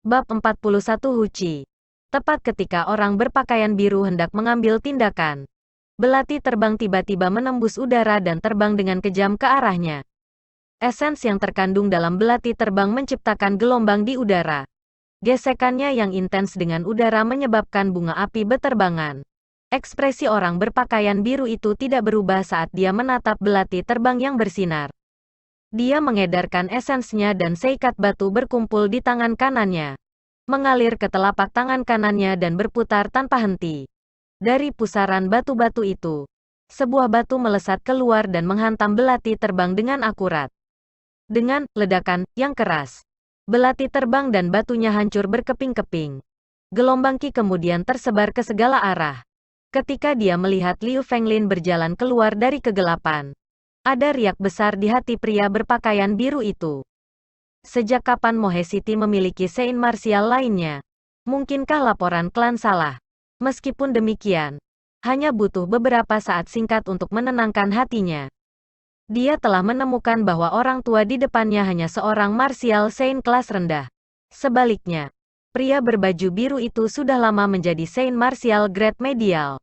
Bab 41 Huci. Tepat ketika orang berpakaian biru hendak mengambil tindakan, belati terbang tiba-tiba menembus udara dan terbang dengan kejam ke arahnya. Esens yang terkandung dalam belati terbang menciptakan gelombang di udara. Gesekannya yang intens dengan udara menyebabkan bunga api beterbangan. Ekspresi orang berpakaian biru itu tidak berubah saat dia menatap belati terbang yang bersinar. Dia mengedarkan esensnya dan seikat batu berkumpul di tangan kanannya, mengalir ke telapak tangan kanannya dan berputar tanpa henti. Dari pusaran batu-batu itu, sebuah batu melesat keluar dan menghantam belati terbang dengan akurat. Dengan ledakan yang keras, belati terbang dan batunya hancur berkeping-keping. Gelombang Qi kemudian tersebar ke segala arah. Ketika dia melihat Liu Fenglin berjalan keluar dari kegelapan, ada riak besar di hati pria berpakaian biru itu. Sejak kapan Mohe City memiliki Sein marsial lainnya? Mungkinkah laporan klan salah? Meskipun demikian, hanya butuh beberapa saat singkat untuk menenangkan hatinya. Dia telah menemukan bahwa orang tua di depannya hanya seorang marsial Sein kelas rendah. Sebaliknya, pria berbaju biru itu sudah lama menjadi Sein marsial grade medial.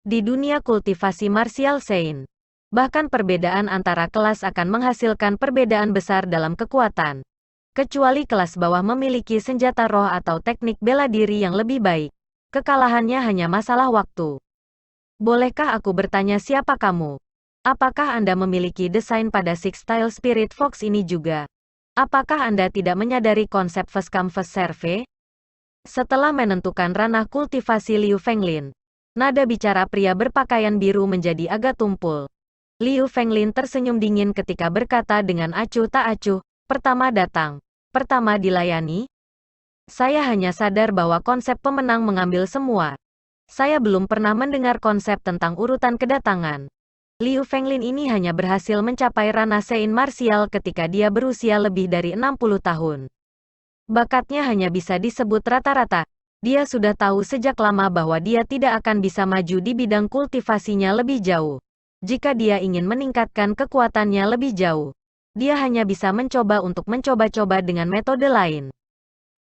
Di dunia kultivasi marsial Sein, bahkan perbedaan antara kelas akan menghasilkan perbedaan besar dalam kekuatan. Kecuali kelas bawah memiliki senjata roh atau teknik bela diri yang lebih baik, kekalahannya hanya masalah waktu. Bolehkah aku bertanya siapa kamu? Apakah Anda memiliki desain pada Six Style Spirit Fox ini juga? Apakah Anda tidak menyadari konsep first come first serve? Setelah menentukan ranah kultivasi Liu Fenglin, nada bicara pria berpakaian biru menjadi agak tumpul. Liu Fenglin tersenyum dingin ketika berkata dengan acuh tak acuh, pertama datang, pertama dilayani. Saya hanya sadar bahwa konsep pemenang mengambil semua. Saya belum pernah mendengar konsep tentang urutan kedatangan. Liu Fenglin ini hanya berhasil mencapai ranah Sein marsial ketika dia berusia lebih dari 60 tahun. Bakatnya hanya bisa disebut rata-rata. Dia sudah tahu sejak lama bahwa dia tidak akan bisa maju di bidang kultivasinya lebih jauh. Jika dia ingin meningkatkan kekuatannya lebih jauh, dia hanya bisa mencoba untuk mencoba-coba dengan metode lain.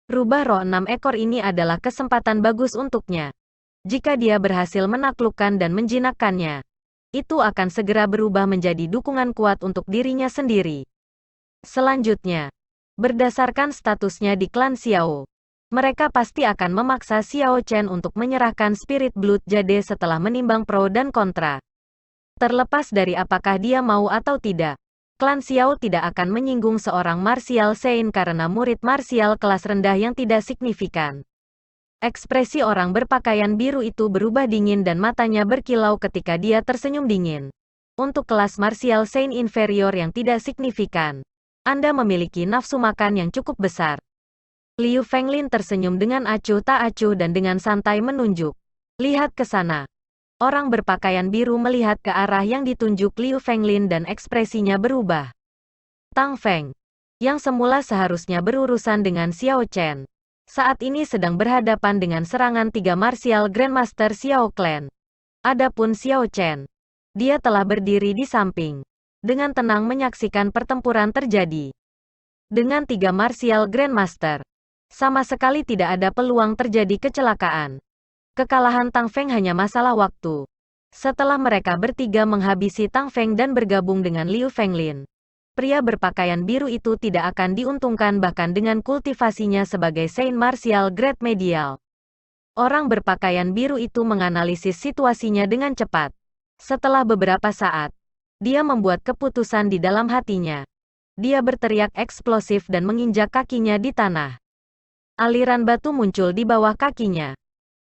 Rubah roh 6 ekor ini adalah kesempatan bagus untuknya. Jika dia berhasil menaklukkan dan menjinakkannya, itu akan segera berubah menjadi dukungan kuat untuk dirinya sendiri. Selanjutnya, berdasarkan statusnya di klan Xiao, mereka pasti akan memaksa Xiao Chen untuk menyerahkan Spirit Blood Jade setelah menimbang pro dan kontra. Terlepas dari apakah dia mau atau tidak, klan Xiao tidak akan menyinggung seorang martial Sein karena murid martial kelas rendah yang tidak signifikan. Ekspresi orang berpakaian biru itu berubah dingin dan matanya berkilau ketika dia tersenyum dingin. Untuk kelas martial Sein inferior yang tidak signifikan, Anda memiliki nafsu makan yang cukup besar. Liu Fenglin tersenyum dengan acuh tak acuh dan dengan santai menunjuk. Lihat ke sana. Orang berpakaian biru melihat ke arah yang ditunjuk Liu Fenglin dan ekspresinya berubah. Tang Feng, yang semula seharusnya berurusan dengan Xiao Chen, saat ini sedang berhadapan dengan serangan 3 martial Grandmaster Xiao Clan. Adapun Xiao Chen, dia telah berdiri di samping, dengan tenang menyaksikan pertempuran terjadi. Dengan 3 martial Grandmaster, sama sekali tidak ada peluang terjadi kecelakaan. Kekalahan Tang Feng hanya masalah waktu. Setelah mereka bertiga menghabisi Tang Feng dan bergabung dengan Liu Fenglin, pria berpakaian biru itu tidak akan diuntungkan bahkan dengan kultivasinya sebagai Sein martial grade medial. Orang berpakaian biru itu menganalisis situasinya dengan cepat. Setelah beberapa saat, dia membuat keputusan di dalam hatinya. Dia berteriak eksplosif dan menginjak kakinya di tanah. Aliran batu muncul di bawah kakinya.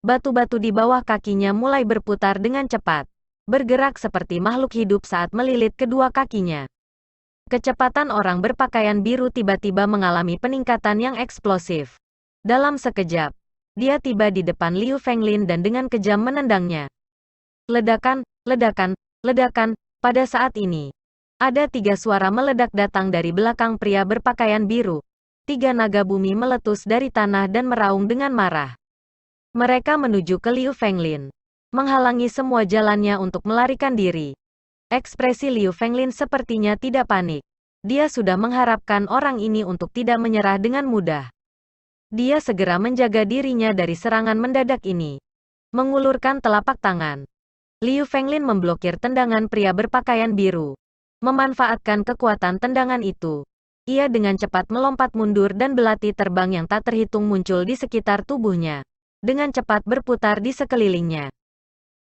Batu-batu di bawah kakinya mulai berputar dengan cepat, bergerak seperti makhluk hidup saat melilit kedua kakinya. Kecepatan orang berpakaian biru tiba-tiba mengalami peningkatan yang eksplosif. Dalam sekejap, dia tiba di depan Liu Fenglin dan dengan kejam menendangnya. Ledakan, ledakan, ledakan. Pada saat ini, ada 3 suara meledak datang dari belakang pria berpakaian biru. 3 naga bumi meletus dari tanah dan meraung dengan marah. Mereka menuju ke Liu Fenglin, menghalangi semua jalannya untuk melarikan diri. Ekspresi Liu Fenglin sepertinya tidak panik. Dia sudah mengharapkan orang ini untuk tidak menyerah dengan mudah. Dia segera menjaga dirinya dari serangan mendadak ini. Mengulurkan telapak tangan, Liu Fenglin memblokir tendangan pria berpakaian biru. Memanfaatkan kekuatan tendangan itu, ia dengan cepat melompat mundur dan belati terbang yang tak terhitung muncul di sekitar tubuhnya. Dengan cepat berputar di sekelilingnya.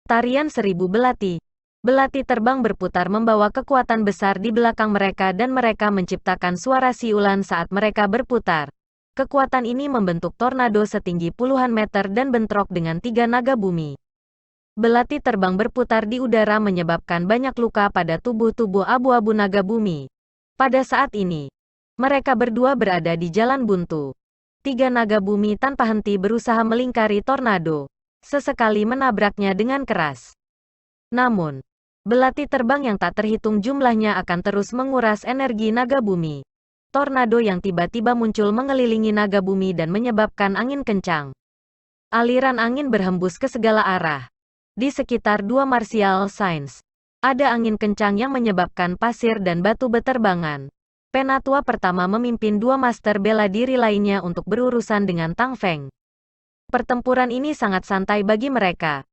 Tarian seribu belati. Belati terbang berputar membawa kekuatan besar di belakang mereka dan mereka menciptakan suara siulan saat mereka berputar. Kekuatan ini membentuk tornado setinggi puluhan meter dan bentrok dengan 3 naga bumi. Belati terbang berputar di udara menyebabkan banyak luka pada tubuh-tubuh abu-abu naga bumi. Pada saat ini, mereka berdua berada di jalan buntu. 3 naga bumi tanpa henti berusaha melingkari tornado, sesekali menabraknya dengan keras. Namun, belati terbang yang tak terhitung jumlahnya akan terus menguras energi naga bumi. Tornado yang tiba-tiba muncul mengelilingi naga bumi dan menyebabkan angin kencang. Aliran angin berhembus ke segala arah. Di sekitar 2 martial signs, ada angin kencang yang menyebabkan pasir dan batu beterbangan. Penatua pertama memimpin 2 master bela diri lainnya untuk berurusan dengan Tang Feng. Pertempuran ini sangat santai bagi mereka.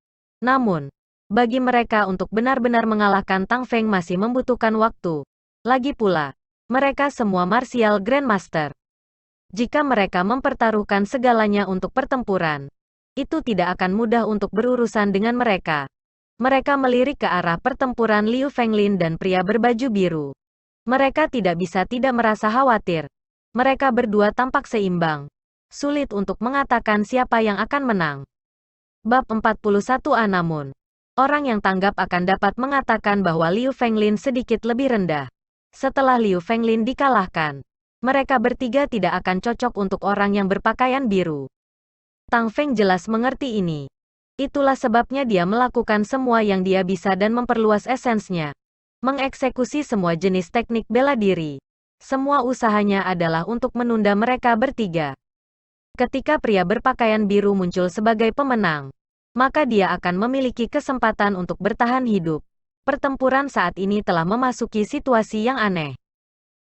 Namun, bagi mereka untuk benar-benar mengalahkan Tang Feng masih membutuhkan waktu. Lagi pula, mereka semua martial grandmaster. Jika mereka mempertaruhkan segalanya untuk pertempuran, itu tidak akan mudah untuk berurusan dengan mereka. Mereka melirik ke arah pertempuran Liu Fenglin dan pria berbaju biru. Mereka tidak bisa tidak merasa khawatir. Mereka berdua tampak seimbang. Sulit untuk mengatakan siapa yang akan menang. Bab 41a. Namun, orang yang tanggap akan dapat mengatakan bahwa Liu Fenglin sedikit lebih rendah. Setelah Liu Fenglin dikalahkan, mereka bertiga tidak akan cocok untuk orang yang berpakaian biru. Tang Feng jelas mengerti ini. Itulah sebabnya dia melakukan semua yang dia bisa dan memperluas esensnya. Mengeksekusi semua jenis teknik bela diri. Semua usahanya adalah untuk menunda mereka bertiga. Ketika pria berpakaian biru muncul sebagai pemenang, maka dia akan memiliki kesempatan untuk bertahan hidup. Pertempuran saat ini telah memasuki situasi yang aneh.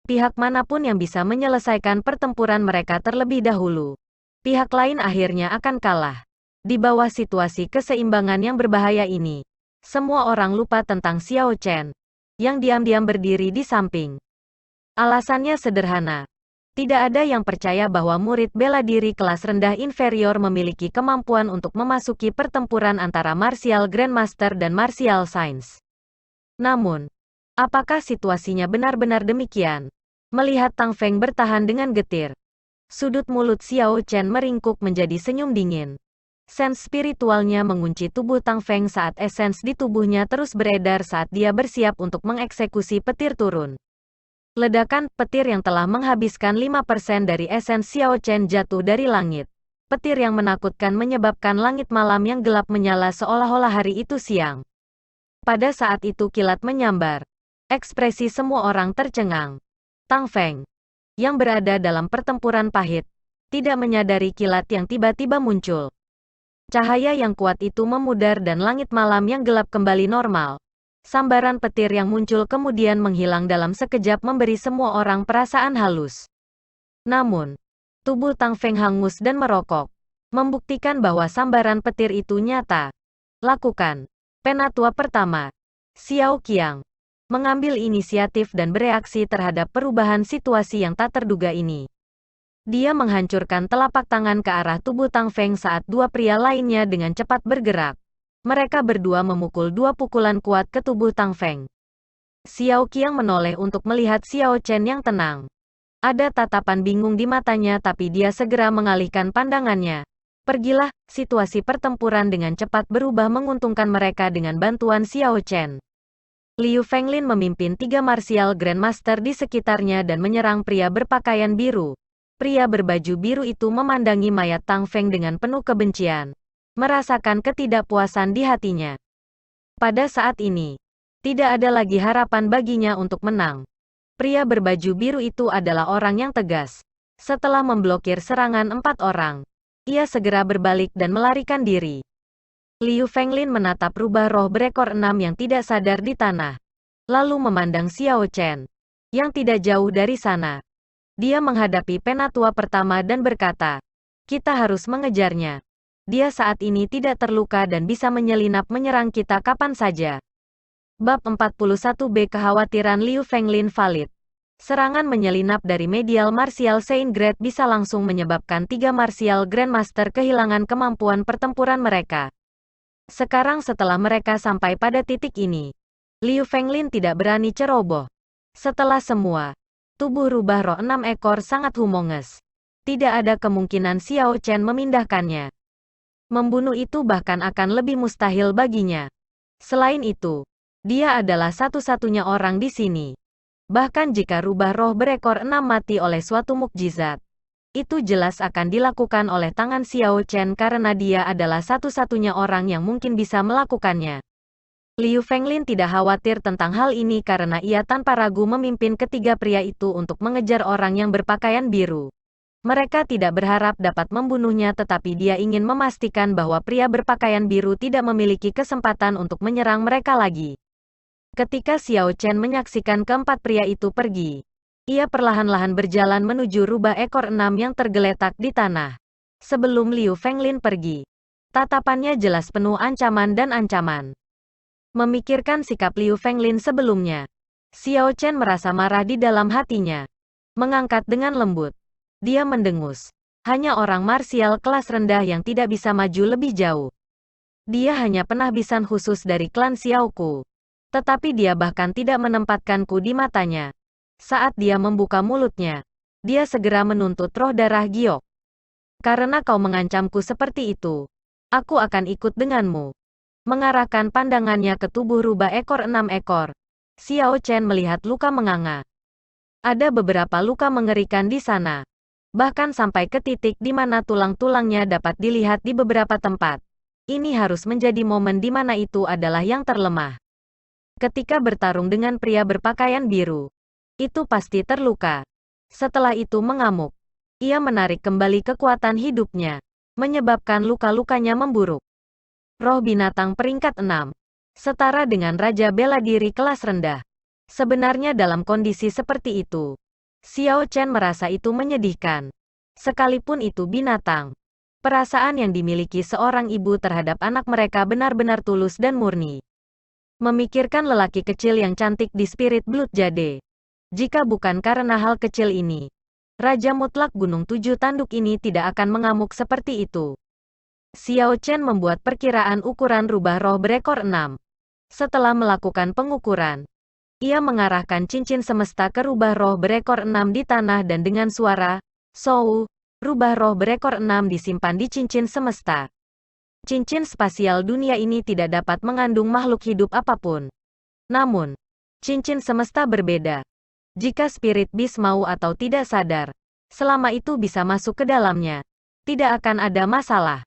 Pihak manapun yang bisa menyelesaikan pertempuran mereka terlebih dahulu, pihak lain akhirnya akan kalah. Di bawah situasi keseimbangan yang berbahaya ini, semua orang lupa tentang Xiao Chen, yang diam-diam berdiri di samping. Alasannya sederhana. Tidak ada yang percaya bahwa murid bela diri kelas rendah inferior memiliki kemampuan untuk memasuki pertempuran antara martial grandmaster dan martial science. Namun, apakah situasinya benar-benar demikian? Melihat Tang Feng bertahan dengan getir, sudut mulut Xiao Chen meringkuk menjadi senyum dingin. Sens spiritualnya mengunci tubuh Tang Feng saat esens di tubuhnya terus beredar saat dia bersiap untuk mengeksekusi petir turun. Ledakan petir yang telah menghabiskan 5% dari esens Xiao Chen jatuh dari langit. Petir yang menakutkan menyebabkan langit malam yang gelap menyala seolah-olah hari itu siang. Pada saat itu kilat menyambar. Ekspresi semua orang tercengang. Tang Feng, yang berada dalam pertempuran pahit, tidak menyadari kilat yang tiba-tiba muncul. Cahaya yang kuat itu memudar dan langit malam yang gelap kembali normal. Sambaran petir yang muncul kemudian menghilang dalam sekejap memberi semua orang perasaan halus. Namun, tubuh Tang Feng hangus dan merokok, membuktikan bahwa sambaran petir itu nyata. Lakukan. Penatua pertama, Xiao Qiang, mengambil inisiatif dan bereaksi terhadap perubahan situasi yang tak terduga ini. Dia menghancurkan telapak tangan ke arah tubuh Tang Feng saat 2 pria lainnya dengan cepat bergerak. Mereka berdua memukul 2 pukulan kuat ke tubuh Tang Feng. Xiao Qiang menoleh untuk melihat Xiao Chen yang tenang. Ada tatapan bingung di matanya tapi dia segera mengalihkan pandangannya. Pergilah, situasi pertempuran dengan cepat berubah menguntungkan mereka dengan bantuan Xiao Chen. Liu Fenglin memimpin 3 martial grandmaster di sekitarnya dan menyerang pria berpakaian biru. Pria berbaju biru itu memandangi mayat Tang Feng dengan penuh kebencian. Merasakan ketidakpuasan di hatinya. Pada saat ini, tidak ada lagi harapan baginya untuk menang. Pria berbaju biru itu adalah orang yang tegas. Setelah memblokir serangan 4 orang, ia segera berbalik dan melarikan diri. Liu Fenglin menatap rubah roh berekor 6 yang tidak sadar di tanah. Lalu memandang Xiao Chen, yang tidak jauh dari sana. Dia menghadapi penatua pertama dan berkata, Kita harus mengejarnya. Dia saat ini tidak terluka dan bisa menyelinap menyerang kita kapan saja. Bab 41b Kekhawatiran Liu Fenglin valid. Serangan menyelinap dari medial martial Saint Grade bisa langsung menyebabkan 3 martial Grandmaster kehilangan kemampuan pertempuran mereka. Sekarang setelah mereka sampai pada titik ini, Liu Fenglin tidak berani ceroboh. Setelah semua, tubuh rubah roh 6 ekor sangat humongous. Tidak ada kemungkinan Xiao Chen memindahkannya. Membunuh itu bahkan akan lebih mustahil baginya. Selain itu, dia adalah satu-satunya orang di sini. Bahkan jika rubah roh berekor 6 mati oleh suatu mukjizat, itu jelas akan dilakukan oleh tangan Xiao Chen karena dia adalah satu-satunya orang yang mungkin bisa melakukannya. Liu Fenglin tidak khawatir tentang hal ini karena ia tanpa ragu memimpin ketiga pria itu untuk mengejar orang yang berpakaian biru. Mereka tidak berharap dapat membunuhnya tetapi dia ingin memastikan bahwa pria berpakaian biru tidak memiliki kesempatan untuk menyerang mereka lagi. Ketika Xiao Chen menyaksikan keempat pria itu pergi, ia perlahan-lahan berjalan menuju rubah ekor 6 yang tergeletak di tanah. Sebelum Liu Fenglin pergi, tatapannya jelas penuh ancaman dan ancaman. Memikirkan sikap Liu Fenglin sebelumnya, Xiao Chen merasa marah di dalam hatinya. Mengangkat dengan lembut. Dia mendengus. Hanya orang marsial kelas rendah yang tidak bisa maju lebih jauh. Dia hanya penahbisan khusus dari klan Xiaoku. Tetapi dia bahkan tidak menempatkanku di matanya. Saat dia membuka mulutnya, dia segera menuntut roh darah giok. Karena kau mengancamku seperti itu, aku akan ikut denganmu. Mengarahkan pandangannya ke tubuh rubah ekor 6 ekor. Xiao Chen melihat luka menganga. Ada beberapa luka mengerikan di sana. Bahkan sampai ke titik di mana tulang-tulangnya dapat dilihat di beberapa tempat. Ini harus menjadi momen di mana itu adalah yang terlemah. Ketika bertarung dengan pria berpakaian biru, itu pasti terluka. Setelah itu mengamuk. Ia menarik kembali kekuatan hidupnya, menyebabkan luka-lukanya memburuk. Roh binatang peringkat 6. Setara dengan Raja Bela Diri kelas rendah. Sebenarnya dalam kondisi seperti itu, Xiao Chen merasa itu menyedihkan. Sekalipun itu binatang, perasaan yang dimiliki seorang ibu terhadap anak mereka benar-benar tulus dan murni. Memikirkan lelaki kecil yang cantik di Spirit Blood Jade. Jika bukan karena hal kecil ini, Raja Mutlak Gunung 7 Tanduk ini tidak akan mengamuk seperti itu. Xiao Chen membuat perkiraan ukuran rubah roh berekor 6. Setelah melakukan pengukuran, ia mengarahkan cincin semesta ke rubah roh berekor 6 di tanah dan dengan suara, "Sou," rubah roh berekor 6 disimpan di cincin semesta. Cincin spasial dunia ini tidak dapat mengandung makhluk hidup apapun. Namun, cincin semesta berbeda. Jika Spirit Beast mau atau tidak sadar, selama itu bisa masuk ke dalamnya, tidak akan ada masalah.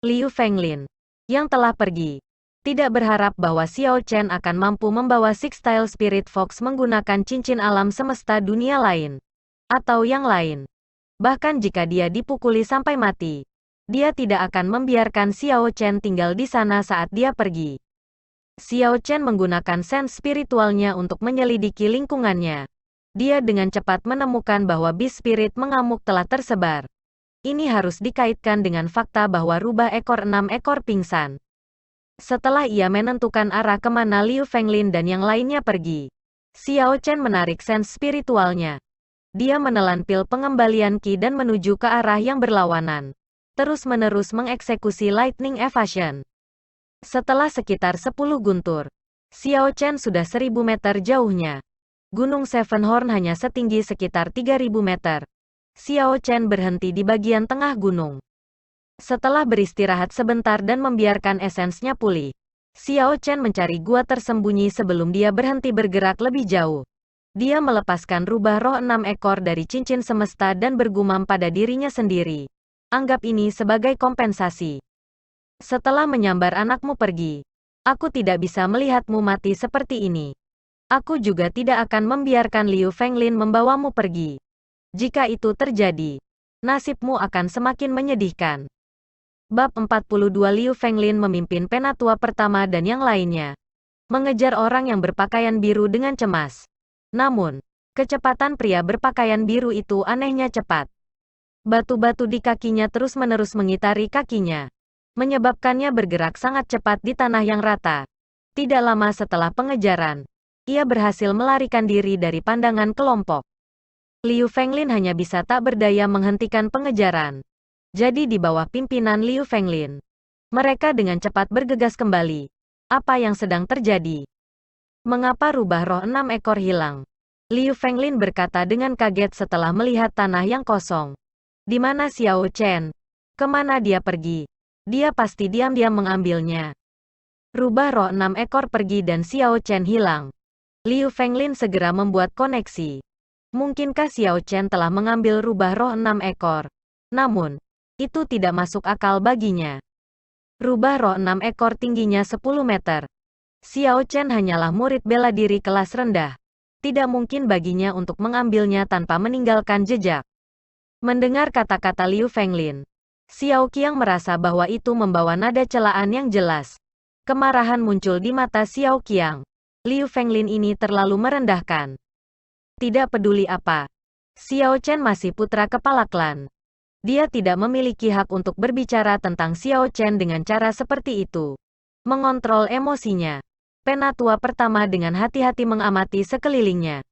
Liu Fenglin, yang telah pergi, tidak berharap bahwa Xiao Chen akan mampu membawa Sixtile Spirit Fox menggunakan cincin alam semesta dunia lain. Atau yang lain. Bahkan jika dia dipukuli sampai mati, dia tidak akan membiarkan Xiao Chen tinggal di sana saat dia pergi. Xiao Chen menggunakan sense spiritualnya untuk menyelidiki lingkungannya. Dia dengan cepat menemukan bahwa Beast Spirit mengamuk telah tersebar. Ini harus dikaitkan dengan fakta bahwa rubah ekor 6 ekor pingsan. Setelah ia menentukan arah kemana Liu Fenglin dan yang lainnya pergi, Xiao Chen menarik sense spiritualnya. Dia menelan pil pengembalian Qi dan menuju ke arah yang berlawanan. Terus-menerus mengeksekusi Lightning Evasion. Setelah sekitar 10 guntur, Xiao Chen sudah 1000 meter jauhnya. Gunung Seven Horn hanya setinggi sekitar 3000 meter. Xiao Chen berhenti di bagian tengah gunung. Setelah beristirahat sebentar dan membiarkan esensnya pulih, Xiao Chen mencari gua tersembunyi sebelum dia berhenti bergerak lebih jauh. Dia melepaskan rubah roh 6 ekor dari cincin semesta dan bergumam pada dirinya sendiri. Anggap ini sebagai kompensasi. Setelah menyambar anakmu pergi, aku tidak bisa melihatmu mati seperti ini. Aku juga tidak akan membiarkan Liu Fenglin membawamu pergi. Jika itu terjadi, nasibmu akan semakin menyedihkan. Bab 42 Liu Fenglin memimpin penatua pertama dan yang lainnya mengejar orang yang berpakaian biru dengan cemas. Namun, kecepatan pria berpakaian biru itu anehnya cepat. Batu-batu di kakinya terus-menerus mengitari kakinya, menyebabkannya bergerak sangat cepat di tanah yang rata. Tidak lama setelah pengejaran, ia berhasil melarikan diri dari pandangan kelompok. Liu Fenglin hanya bisa tak berdaya menghentikan pengejaran. Jadi di bawah pimpinan Liu Fenglin, mereka dengan cepat bergegas kembali. Apa yang sedang terjadi? Mengapa rubah roh 6 ekor hilang? Liu Fenglin berkata dengan kaget setelah melihat tanah yang kosong. Di mana Xiao Chen? Kemana dia pergi? Dia pasti diam-diam mengambilnya. Rubah roh 6 ekor pergi dan Xiao Chen hilang. Liu Fenglin segera membuat koneksi. Mungkinkah Xiao Chen telah mengambil rubah roh 6 ekor? Namun, itu tidak masuk akal baginya. Rubah roh 6 ekor tingginya 10 meter. Xiao Chen hanyalah murid bela diri kelas rendah. Tidak mungkin baginya untuk mengambilnya tanpa meninggalkan jejak. Mendengar kata-kata Liu Fenglin, Xiao Qiang merasa bahwa itu membawa nada celaan yang jelas. Kemarahan muncul di mata Xiao Qiang. Liu Fenglin ini terlalu merendahkan. Tidak peduli apa. Xiao Chen masih putra kepala klan. Dia tidak memiliki hak untuk berbicara tentang Xiao Chen dengan cara seperti itu. Mengontrol emosinya. Penatua pertama dengan hati-hati mengamati sekelilingnya.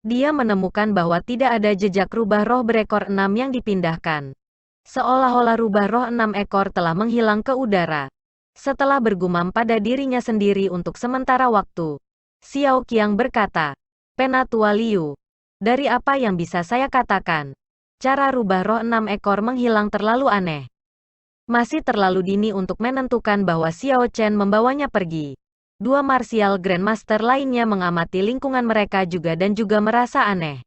Dia menemukan bahwa tidak ada jejak rubah roh berekor 6 yang dipindahkan. Seolah-olah rubah roh 6 ekor telah menghilang ke udara. Setelah bergumam pada dirinya sendiri untuk sementara waktu, Xiao Qiang berkata, Penatua Liu, dari apa yang bisa saya katakan? Cara rubah roh 6 ekor menghilang terlalu aneh. Masih terlalu dini untuk menentukan bahwa Xiao Chen membawanya pergi. Dua martial grandmaster lainnya mengamati lingkungan mereka juga dan juga merasa aneh.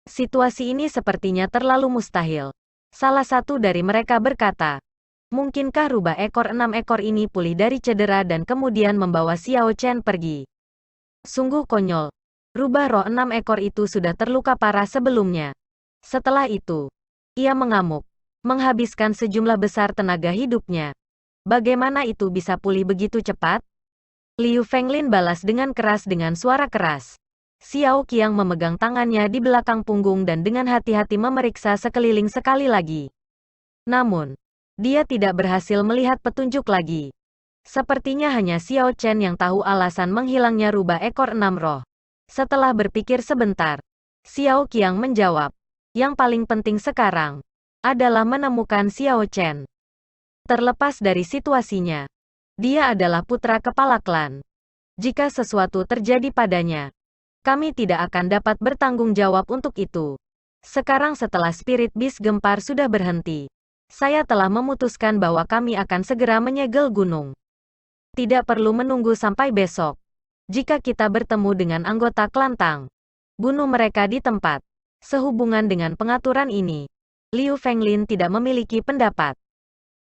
Situasi ini sepertinya terlalu mustahil. Salah satu dari mereka berkata, mungkinkah rubah ekor 6 ekor ini pulih dari cedera dan kemudian membawa Xiao Chen pergi? Sungguh konyol. Rubah roh 6 ekor itu sudah terluka parah sebelumnya. Setelah itu, ia mengamuk, menghabiskan sejumlah besar tenaga hidupnya. Bagaimana itu bisa pulih begitu cepat? Liu Fenglin balas dengan keras dengan suara keras. Xiao Qiang memegang tangannya di belakang punggung dan dengan hati-hati memeriksa sekeliling sekali lagi. Namun, dia tidak berhasil melihat petunjuk lagi. Sepertinya hanya Xiao Chen yang tahu alasan menghilangnya rubah ekor 6 roh. Setelah berpikir sebentar, Xiao Qiang menjawab, yang paling penting sekarang adalah menemukan Xiao Chen. Terlepas dari situasinya, dia adalah putra kepala klan. Jika sesuatu terjadi padanya, kami tidak akan dapat bertanggung jawab untuk itu. Sekarang setelah spirit bis gempar sudah berhenti, saya telah memutuskan bahwa kami akan segera menyegel gunung. Tidak perlu menunggu sampai besok. Jika kita bertemu dengan anggota klan Tang, bunuh mereka di tempat. Sehubungan dengan pengaturan ini, Liu Fenglin tidak memiliki pendapat.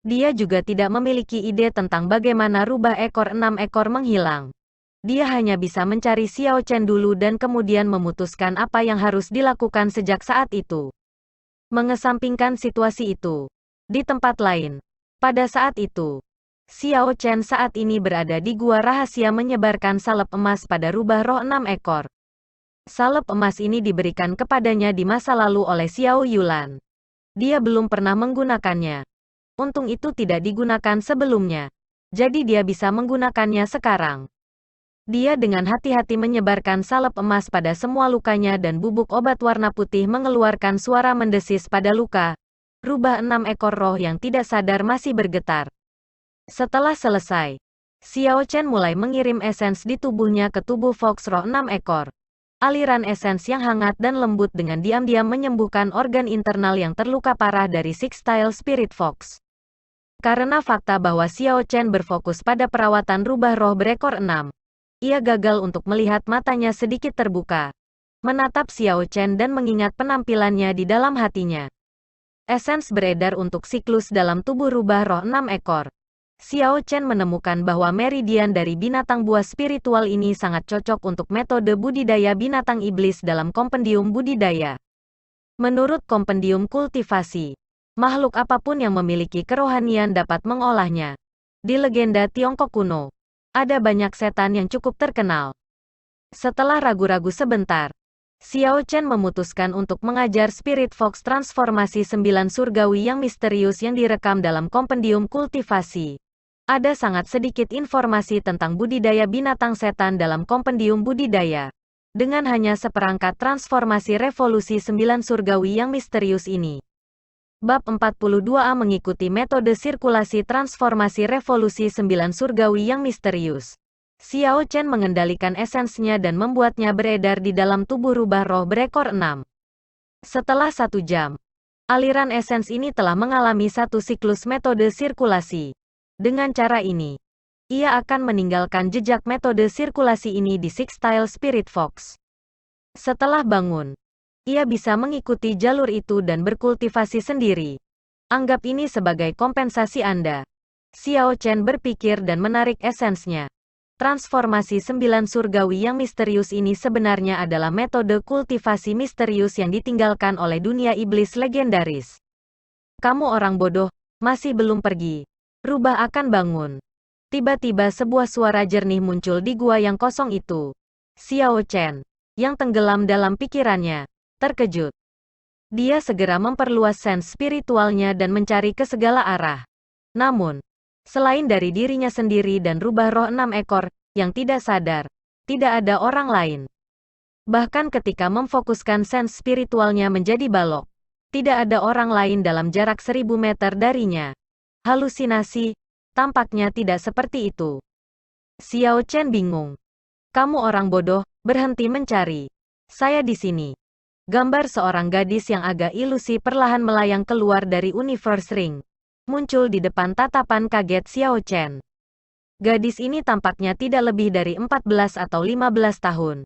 Dia juga tidak memiliki ide tentang bagaimana rubah ekor 6 ekor menghilang. Dia hanya bisa mencari Xiao Chen dulu dan kemudian memutuskan apa yang harus dilakukan sejak saat itu. Mengesampingkan situasi itu, di tempat lain, pada saat itu, Xiao Chen saat ini berada di gua rahasia menyebarkan salep emas pada rubah roh 6 ekor. Salep emas ini diberikan kepadanya di masa lalu oleh Xiao Yulan. Dia belum pernah menggunakannya. Untung itu tidak digunakan sebelumnya. Jadi dia bisa menggunakannya sekarang. Dia dengan hati-hati menyebarkan salep emas pada semua lukanya dan bubuk obat warna putih mengeluarkan suara mendesis pada luka. Rubah 6 ekor roh yang tidak sadar masih bergetar. Setelah selesai, Xiao Chen mulai mengirim esens di tubuhnya ke tubuh Fox roh 6 ekor. Aliran esens yang hangat dan lembut dengan diam-diam menyembuhkan organ internal yang terluka parah dari Six-Style Spirit Fox. Karena fakta bahwa Xiao Chen berfokus pada perawatan rubah roh berekor 6, ia gagal untuk melihat matanya sedikit terbuka, menatap Xiao Chen dan mengingat penampilannya di dalam hatinya. Esens beredar untuk siklus dalam tubuh rubah roh 6 ekor. Xiao Chen menemukan bahwa meridian dari binatang buah spiritual ini sangat cocok untuk metode budidaya binatang iblis dalam kompendium budidaya. Menurut kompendium kultivasi, makhluk apapun yang memiliki kerohanian dapat mengolahnya. Di legenda Tiongkok kuno, ada banyak setan yang cukup terkenal. Setelah ragu-ragu sebentar, Xiao Chen memutuskan untuk mengajar Spirit Fox transformasi 9 surgawi yang misterius yang direkam dalam kompendium kultivasi. Ada sangat sedikit informasi tentang budidaya binatang setan dalam kompendium budidaya. Dengan hanya seperangkat transformasi revolusi 9 surgawi yang misterius ini. Bab 42a mengikuti metode sirkulasi transformasi revolusi 9 surgawi yang misterius. Xiao Chen mengendalikan esensnya dan membuatnya beredar di dalam tubuh rubah roh berekor 6. Setelah 1 jam, aliran esens ini telah mengalami satu siklus metode sirkulasi. Dengan cara ini, ia akan meninggalkan jejak metode sirkulasi ini di Sixtile Spirit Fox. Setelah bangun, ia bisa mengikuti jalur itu dan berkultivasi sendiri. Anggap ini sebagai kompensasi Anda. Xiao Chen berpikir dan menarik esensnya. Transformasi 9 surgawi yang misterius ini sebenarnya adalah metode kultivasi misterius yang ditinggalkan oleh dunia iblis legendaris. Kamu orang bodoh, masih belum pergi. Rubah akan bangun. Tiba-tiba sebuah suara jernih muncul di gua yang kosong itu. Xiao Chen, yang tenggelam dalam pikirannya, terkejut. Dia segera memperluas sense spiritualnya dan mencari ke segala arah. Namun, selain dari dirinya sendiri dan rubah roh 6 ekor, yang tidak sadar, tidak ada orang lain. Bahkan ketika memfokuskan sense spiritualnya menjadi balok, tidak ada orang lain dalam jarak 1000 meter darinya. Halusinasi, tampaknya tidak seperti itu. Xiao Chen bingung. Kamu orang bodoh, berhenti mencari. Saya di sini. Gambar seorang gadis yang agak ilusi perlahan melayang keluar dari Universe Ring. Muncul di depan tatapan kaget Xiao Chen. Gadis ini tampaknya tidak lebih dari 14 atau 15 tahun.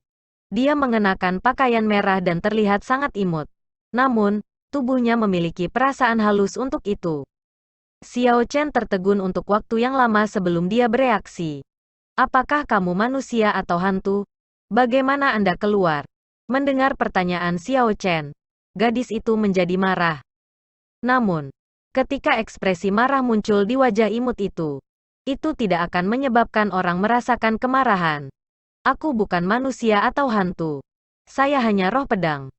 Dia mengenakan pakaian merah dan terlihat sangat imut. Namun, tubuhnya memiliki perasaan halus untuk itu. Xiao Chen tertegun untuk waktu yang lama sebelum dia bereaksi. Apakah kamu manusia atau hantu? Bagaimana Anda keluar? Mendengar pertanyaan Xiao Chen, gadis itu menjadi marah. Namun, ketika ekspresi marah muncul di wajah imut itu tidak akan menyebabkan orang merasakan kemarahan. Aku bukan manusia atau hantu. Saya hanya roh pedang.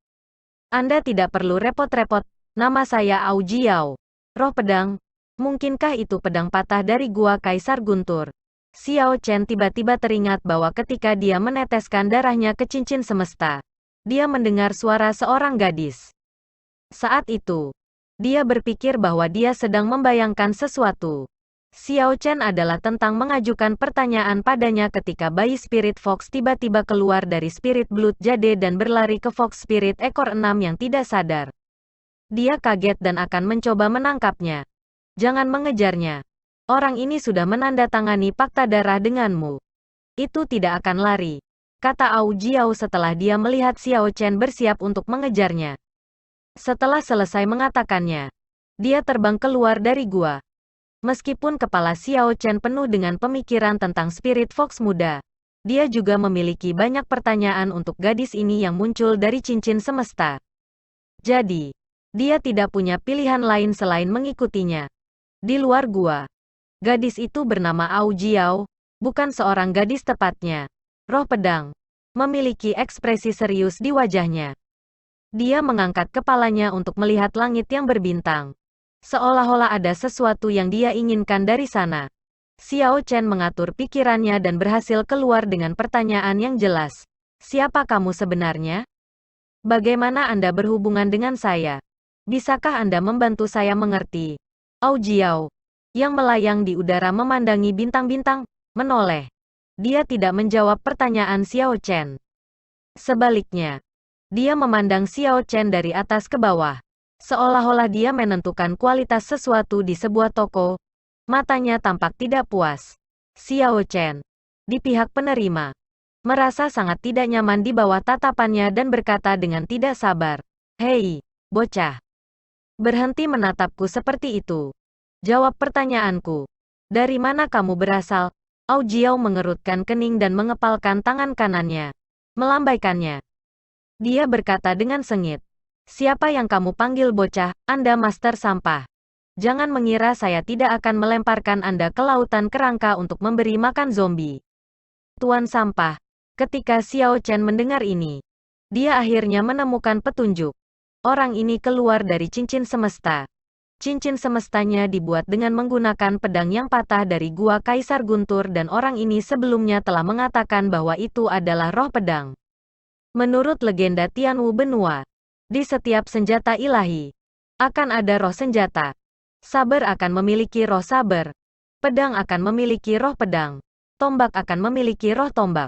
Anda tidak perlu repot-repot, nama saya Au Jiao. Roh pedang, mungkinkah itu pedang patah dari gua Kaisar Guntur? Xiao Chen tiba-tiba teringat bahwa ketika dia meneteskan darahnya ke cincin semesta, dia mendengar suara seorang gadis. Saat itu, dia berpikir bahwa dia sedang membayangkan sesuatu. Xiao Chen adalah tentang mengajukan pertanyaan padanya ketika bayi Spirit Fox tiba-tiba keluar dari Spirit Blood Jade dan berlari ke Fox Spirit ekor 6 yang tidak sadar. Dia kaget dan akan mencoba menangkapnya. Jangan mengejarnya. Orang ini sudah menandatangani fakta darah denganmu. Itu tidak akan lari, kata Au Jiao setelah dia melihat Xiao Chen bersiap untuk mengejarnya. Setelah selesai mengatakannya, dia terbang keluar dari gua. Meskipun kepala Xiao Chen penuh dengan pemikiran tentang Spirit Fox muda, dia juga memiliki banyak pertanyaan untuk gadis ini yang muncul dari cincin semesta. Jadi, dia tidak punya pilihan lain selain mengikutinya. Di luar gua, gadis itu bernama Au Jiao, bukan seorang gadis tepatnya. Roh pedang, memiliki ekspresi serius di wajahnya. Dia mengangkat kepalanya untuk melihat langit yang berbintang. Seolah-olah ada sesuatu yang dia inginkan dari sana. Xiao Chen mengatur pikirannya dan berhasil keluar dengan pertanyaan yang jelas. Siapa kamu sebenarnya? Bagaimana Anda berhubungan dengan saya? Bisakah Anda membantu saya mengerti? Au Jiao, yang melayang di udara memandangi bintang-bintang, menoleh. Dia tidak menjawab pertanyaan Xiao Chen. Sebaliknya, dia memandang Xiao Chen dari atas ke bawah. Seolah-olah dia menentukan kualitas sesuatu di sebuah toko. Matanya tampak tidak puas. Xiao Chen, di pihak penerima, merasa sangat tidak nyaman di bawah tatapannya dan berkata dengan tidak sabar. Hei, bocah. Berhenti menatapku seperti itu. Jawab pertanyaanku. Dari mana kamu berasal? Au Jiao mengerutkan kening dan mengepalkan tangan kanannya. Melambaikannya. Dia berkata dengan sengit. Siapa yang kamu panggil bocah? Anda master sampah. Jangan mengira saya tidak akan melemparkan Anda ke lautan kerangka untuk memberi makan zombie. Tuan sampah. Ketika Xiao Chen mendengar ini, Dia akhirnya menemukan petunjuk. Orang ini keluar dari cincin semesta. Cincin semestanya dibuat dengan menggunakan pedang yang patah dari Gua Kaisar Guntur dan orang ini sebelumnya telah mengatakan bahwa itu adalah roh pedang. Menurut legenda Tianwu Benua, di setiap senjata ilahi, akan ada roh senjata. Saber akan memiliki roh saber. Pedang akan memiliki roh pedang. Tombak akan memiliki roh tombak.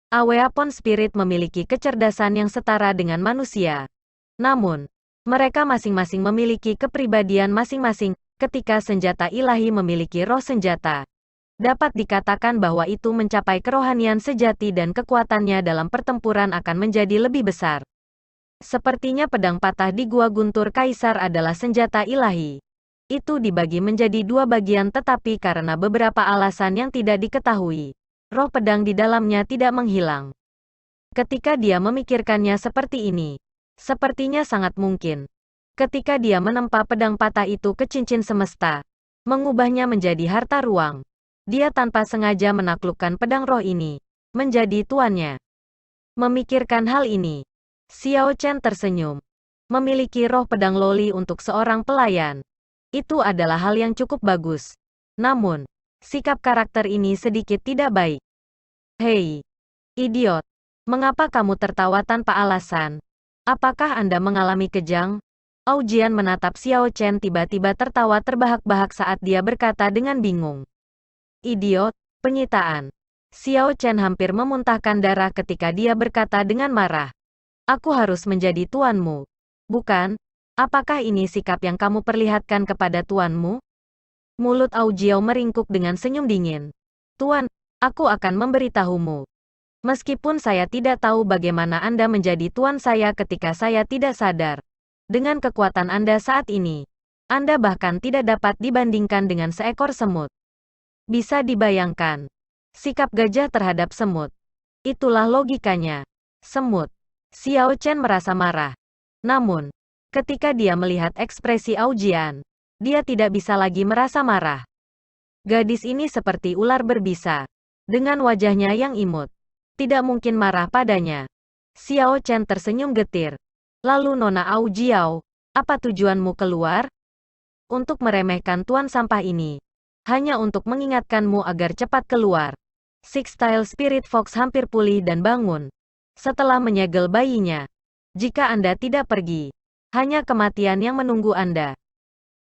A weapon spirit memiliki kecerdasan yang setara dengan manusia. Namun, mereka masing-masing memiliki kepribadian masing-masing. Ketika senjata ilahi memiliki roh senjata, dapat dikatakan bahwa itu mencapai kerohanian sejati dan kekuatannya dalam pertempuran akan menjadi lebih besar. Sepertinya pedang patah di Gua Guntur Kaisar adalah senjata ilahi. Itu dibagi menjadi dua bagian tetapi karena beberapa alasan yang tidak diketahui, roh pedang di dalamnya tidak menghilang. Ketika dia memikirkannya seperti ini, sepertinya sangat mungkin. Ketika dia menempa pedang patah itu ke cincin semesta, mengubahnya menjadi harta ruang, dia tanpa sengaja menaklukkan pedang roh ini, menjadi tuannya. Memikirkan hal ini, Xiao Chen tersenyum. Memiliki roh pedang loli untuk seorang pelayan, itu adalah hal yang cukup bagus. Namun, sikap karakter ini sedikit tidak baik. Hei, idiot. Mengapa kamu tertawa tanpa alasan? Apakah Anda mengalami kejang? Aujian menatap Xiao Chen tiba-tiba tertawa terbahak-bahak saat dia berkata dengan bingung. Idiot, penyitaan. Xiao Chen hampir memuntahkan darah ketika dia berkata dengan marah. Aku harus menjadi tuanmu. Bukan? Apakah ini sikap yang kamu perlihatkan kepada tuanmu? Mulut Aujiao meringkuk dengan senyum dingin. Tuan, aku akan memberitahumu. Meskipun saya tidak tahu bagaimana Anda menjadi tuan saya ketika saya tidak sadar. Dengan kekuatan Anda saat ini, Anda bahkan tidak dapat dibandingkan dengan seekor semut. Bisa dibayangkan. Sikap gajah terhadap semut. Itulah logikanya. Semut. Xiao Chen merasa marah. Namun, ketika dia melihat ekspresi Aujian, dia tidak bisa lagi merasa marah. Gadis ini seperti ular berbisa. Dengan wajahnya yang imut. Tidak mungkin marah padanya. Xiao Chen tersenyum getir. Lalu Nona Aujiao, apa tujuanmu keluar? Untuk meremehkan tuan sampah ini. Hanya untuk mengingatkanmu agar cepat keluar. Six-Style Spirit Fox hampir pulih dan bangun. Setelah menyegel bayinya. Jika Anda tidak pergi, hanya kematian yang menunggu Anda.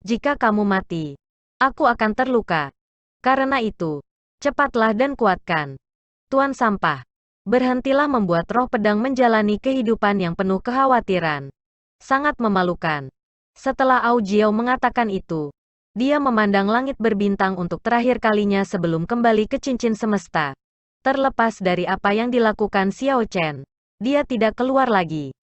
Jika kamu mati, aku akan terluka. Karena itu, cepatlah dan kuatkan. Tuan sampah. Berhentilah membuat roh pedang menjalani kehidupan yang penuh kekhawatiran. Sangat memalukan. Setelah Aujiao mengatakan itu, dia memandang langit berbintang untuk terakhir kalinya sebelum kembali ke cincin semesta. Terlepas dari apa yang dilakukan Xiao Chen, dia tidak keluar lagi.